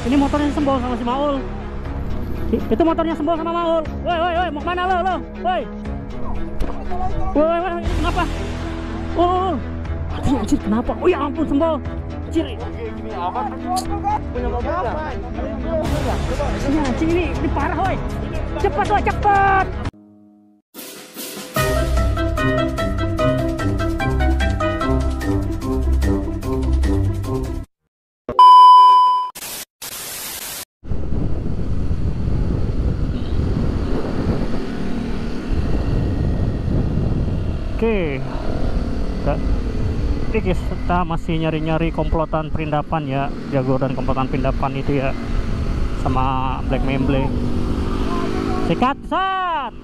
Ini motornya Sembol sama si Maul. Itu motornya Sembol sama Maul. Woi, mau kemana lo? Woi. Woi, kenapa? Oh, anjir, kenapa? Oh ya ampun Sembol. Anjir. Gini aman. Punya mobil enggak? Ya, anjing ini parah, woi. Cepat, woi, cepat. Oke, jadi kita masih nyari-nyari komplotan perindapan ya, Jaguar dan komplotan perindapan itu ya, sama Black Memble. Sikat san.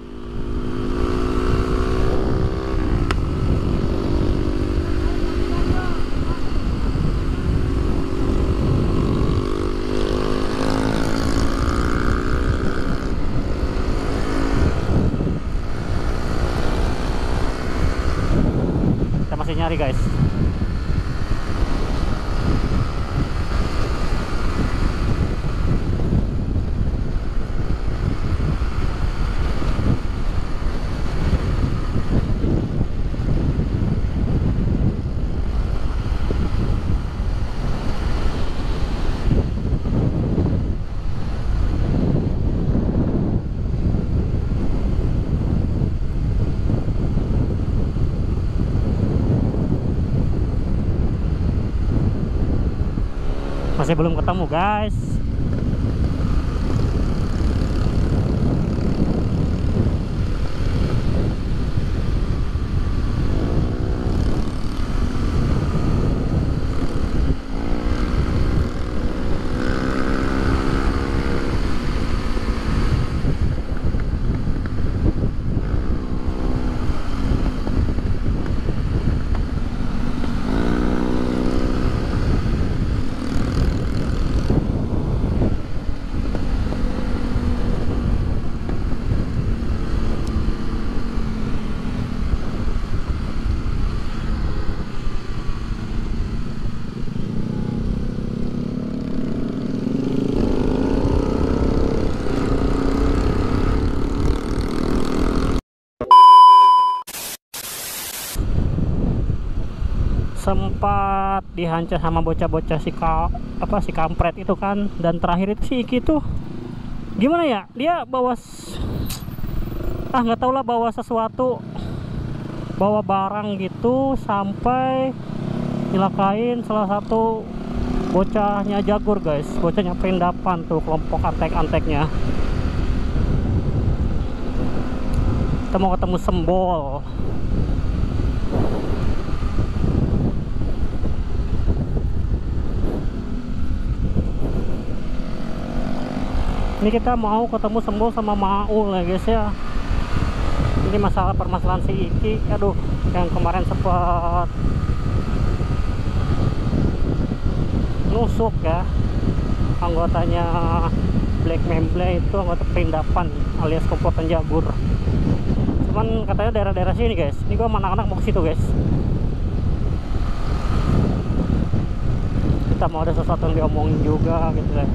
Masih nyari guys. Masih belum ketemu guys. Sempat dihancur sama bocah-bocah si kampret itu kan. Dan terakhir itu si Iki tuh gimana ya, dia bawa nggak tau lah, bawa sesuatu, bawa barang gitu sampai nyelakain salah satu bocahnya Jaguar guys, bocahnya perindapan tuh, kelompok antek-anteknya. Kita mau ketemu Sembol. Ini kita mau ketemu Sembol sama Maul ya guys ya. Ini masalah permasalahan si Iki, aduh, yang kemarin sempat nusuk ya anggotanya Black Memble, itu anggota perindapan alias komplotan Jaguar. Cuman katanya daerah-daerah sini guys. Ini gua sama anak-anak mau ke situ guys. Kita mau ada sesuatu yang diomongin juga gitu ya.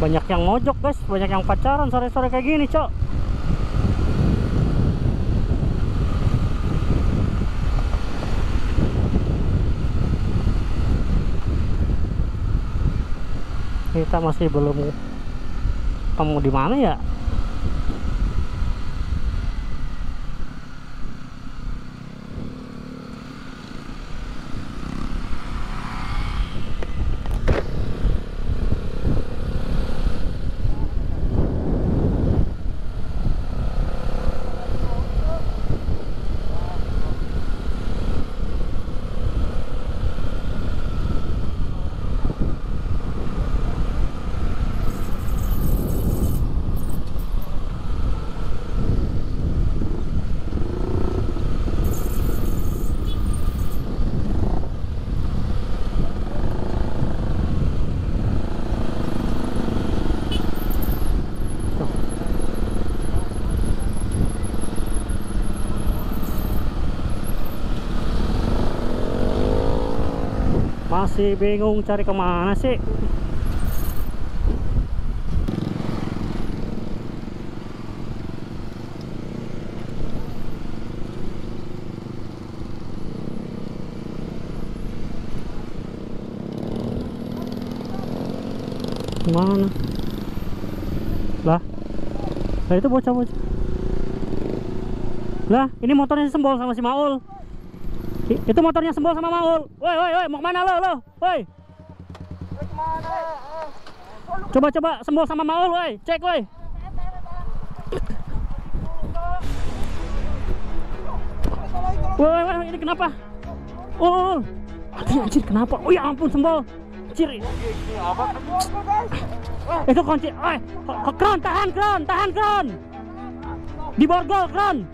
Banyak yang mojok guys, banyak yang pacaran sore-sore kayak gini cok. Kita masih belum ketemu di mana ya. Masih bingung cari kemana sih. Mana? Lah itu bocah-bocah. Lah ini motornya Sembol sama si Maul. Itu motornya Sembol sama Maul. Woi, mau kemana lo? Woi. Coba Sembol sama Maul, woi. Cek, woi. Woi, ini kenapa? Oh, anjir kenapa? Oh ya ampun Sembol. Anjir. Itu kunci. Kron, tahan kron. Di borgol kron.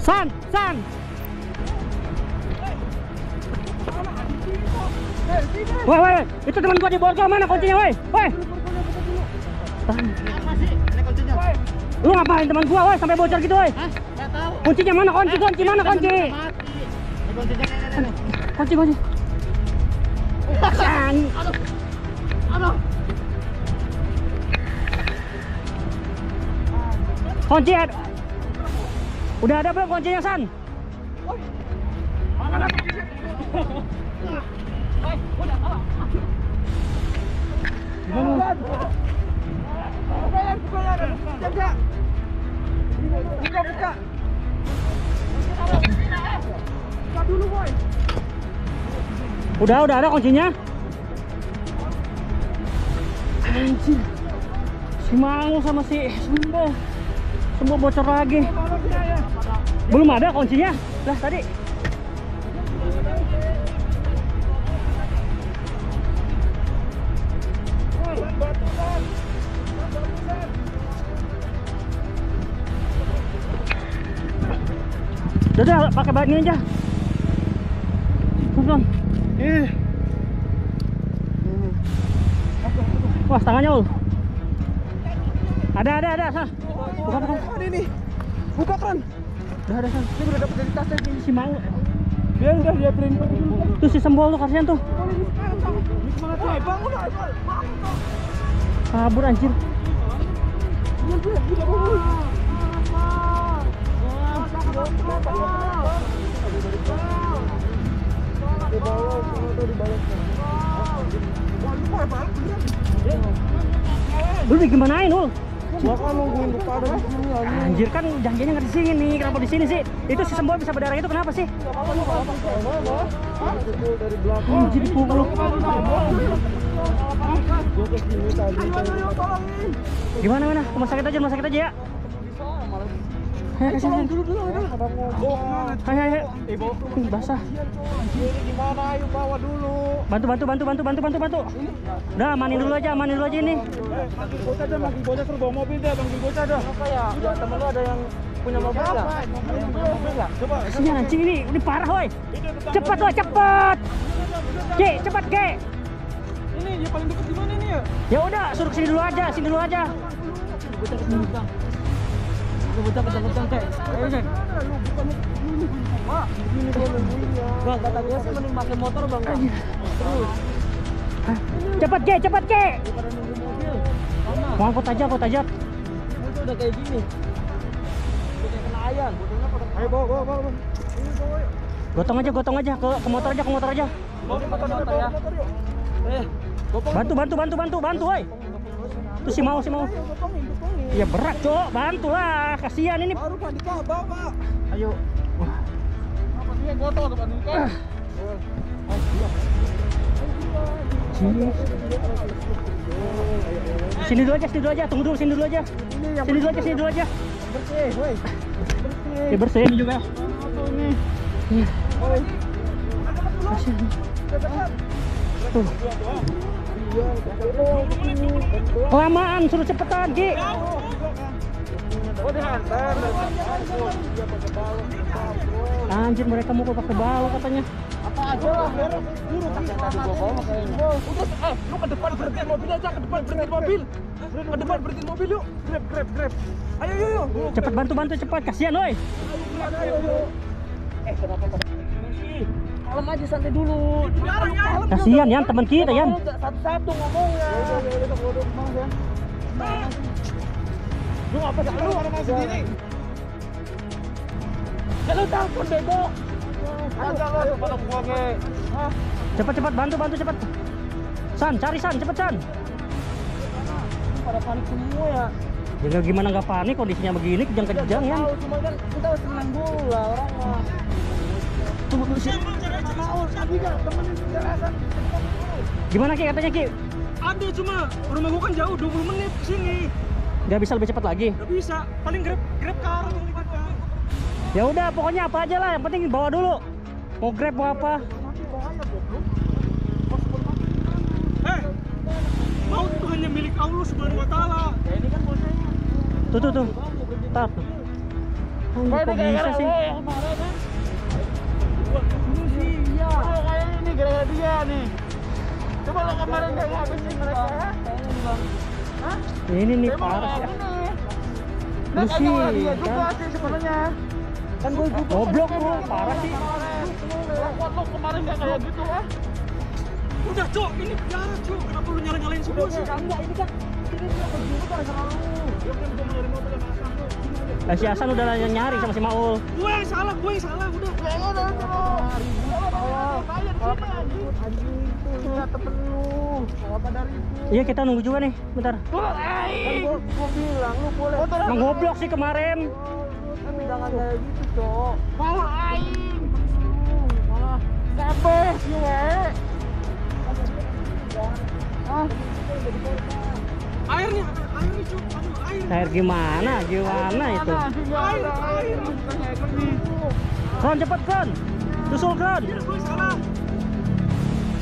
San. Woi, itu teman gua di borgol, mana kuncinya, woi? Lu ngapain teman gua, woi, sampai bocor gitu, woi? Hah? Enggak tahu. Kuncinya mana? Kunci mana kunci? Kunci. San. Aduh. Kunci. Udah ada belum kuncinya, San? Mana kuncinya? Buka. Buka dulu, boy. Udah ada kuncinya. Anjir. Si Mangu sama si Sembol bocor lagi. Belum ada kuncinya. Lah tadi. Udah pakai bahan ini aja. Turun. Wah, tangannya ul. Ada. Sah. Buka. Ini. Buka kan. Udah ada, San. Ini udah dapat dari tasnya si Mau. Dia udah dia print. Tuh si Sembol tuh kasihan tuh. Bangun. Kabur anjir. Lu digimanain, Ul? Gua kan nungguin lu pada di sini aja. Anjir kan janjinya nggak di sini, kenapa di sini sih? Itu si Sembol bisa berdarah itu kenapa sih? Dari belakang. Anjir dipukul. Gua ke sini tadi. Gimana? Rumah sakit aja ya. Ayo kesini dulu. Ayo. Basah. Ini gimana? Ayo bawa dulu. Bantu. Udah amanin dulu aja ini. Makin bocah suruh bawa mobil dah, Bang bocah dah. Apa ya? Ya temen lu ada yang punya mobil enggak? Coba. Sini anjing ini parah, woi. Cepat. Cepat, Ge. Ini yang paling dekat di mana nih ya? Ya udah, suruh sini dulu aja. Bocah, Cek. Ayo, Cek. Bang, kata dia sih mending pakai motor, Bang. Terus. Cepat, Ge. Daripada nunggu mobil. Mau angkut aja. Itu udah kayak gini. Udah kayak kena ayam. Ayo bawa. Ini bawa. Gotong aja ke motor aja, ke motor aja. Motor ya. Bantu, woi. Tuh si mau. Ya berat, Cok. Bantulah, kasihan ini. Baru Pak Dika bawa. Ayo. Apa dia gotong ke Pak Dika? Sini dulu aja. Tunggu dulu, sini dulu aja. Sini dulu aja. Bersih, woi. Ya bersih ini juga. Ini. Kasihan. Tuh. Kelamaan, suruh cepetan, Ki. Oh, dihantar. Anjir, mereka mau pakai balok katanya. Apa aja lah, juru tadi gua bawa kayaknya. Udah, lu ke depan berhentiin mobil aja, ke depan berhentiin mobil. Ke depan berhentiin mobil yuk. Grab. Ayo, yuk. Cepet bantu cepat, kasihan, woi. Ayo. Kenapa kalem aja, santai dulu. Kasihan Yan, teman kita Yan. Satu-satu ngomongnya. Lu apa sih? Lu orang sendiri. Lu telepon bego. Aja lo kepala gua nge. Cepet bantu cepet. San, cari San, cepet San. Pada panik semua ya. Ya gimana nggak panik, kondisinya begini kejang-kejang ya. Cuma kan kita harus senang dulu lah orang mah. Tunggu dulu sih. Maul, tadi kan temenin penjelasan. Gimana Ki katanya Ki? Ada cuma rumah gua kan jauh 20 menit ke sini. Nggak bisa lebih cepat lagi? Nggak bisa, paling grab car. Ya udah, pokoknya apa aja lah, yang penting bawa dulu. Mau grab mau apa? Maut itu hanya milik Allah Subhanahu wa taala. Ya ini kan bosnya. Tuh. Tar. Kok bisa sih? Iya. Kayaknya ini gara-gara dia nih. Coba lo kemarin kayak ngabisin mereka. Hah? Ini nih parah ya. Lu sih dia juga sih sebenarnya. Kan gue juga goblok lu, parah sih. Kuat lo kemarin nggak kayak gitu ah. Udah Cok, ini penjara Cok. Kenapa lu nyalain semua sih? Enggak, ini kan ini dia begini gara-gara lu. Dia kan udah nyari mobil sama Hasan. Si Hasan udah nyari sama si Maul. Gue yang salah udah. Ya udah. Temen lu. Apa dari itu? Iya, kita nunggu juga nih, bentar. Gua bilang lu boleh. Ngegoblok sih kemarin. Tapi jangan kayak gitu, Cok. Malah aing. Malah kabeh sih, Airnya, Cok. Air. Air gimana itu? Air. Kron cepet Kron. Susul Kron.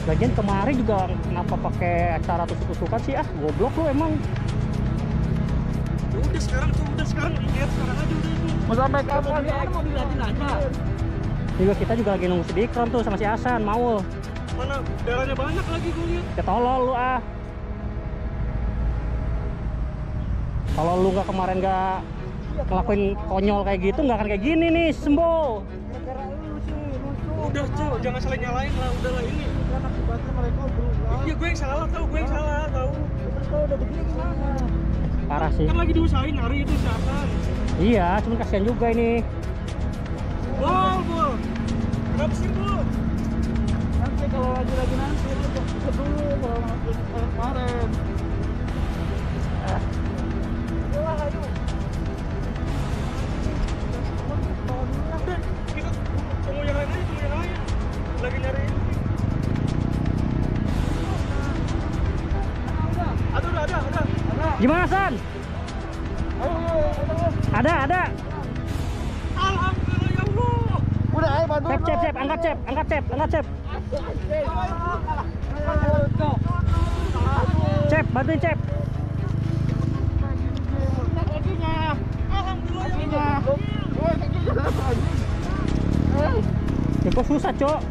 Lagian kemarin juga kenapa pakai acara tusuk-tusukan sih goblok lu emang. Udah sekarang lihat sekarang aja udah itu. Mau sampai kapan ya? Mau dilihatin aja. Juga kita juga lagi nunggu si Dikron tuh sama si Hasan, Maul. Mana darahnya banyak lagi gue lihat. Ketolol lu Kalau lu kemarin nggak ngelakuin konyol kayak gitu, nggak akan kayak gini nih, Sembo. Udah Cok, jangan saling nyalain lah, udahlah ini. Kan akibatnya mereka berulang. Iya gue yang salah tahu. Terus kalau udah begini gimana? Parah sih. Kan lagi diusahain nyari itu si Hasan. Iya, cuman kasihan juga ini. Bol. Berapa sih Bu? Nanti kalau lagi nanti itu dulu kalau kemarin. Ayo. Kita tunggu yang lain. Lagi nyari ini. Ada. Gimana San? Ayo. Ada. Alhamdulillah ya Allah. Udah ayo bantu. Cep, angkat cep. Cep, bantuin Cep. Ya, gua susah, Cok.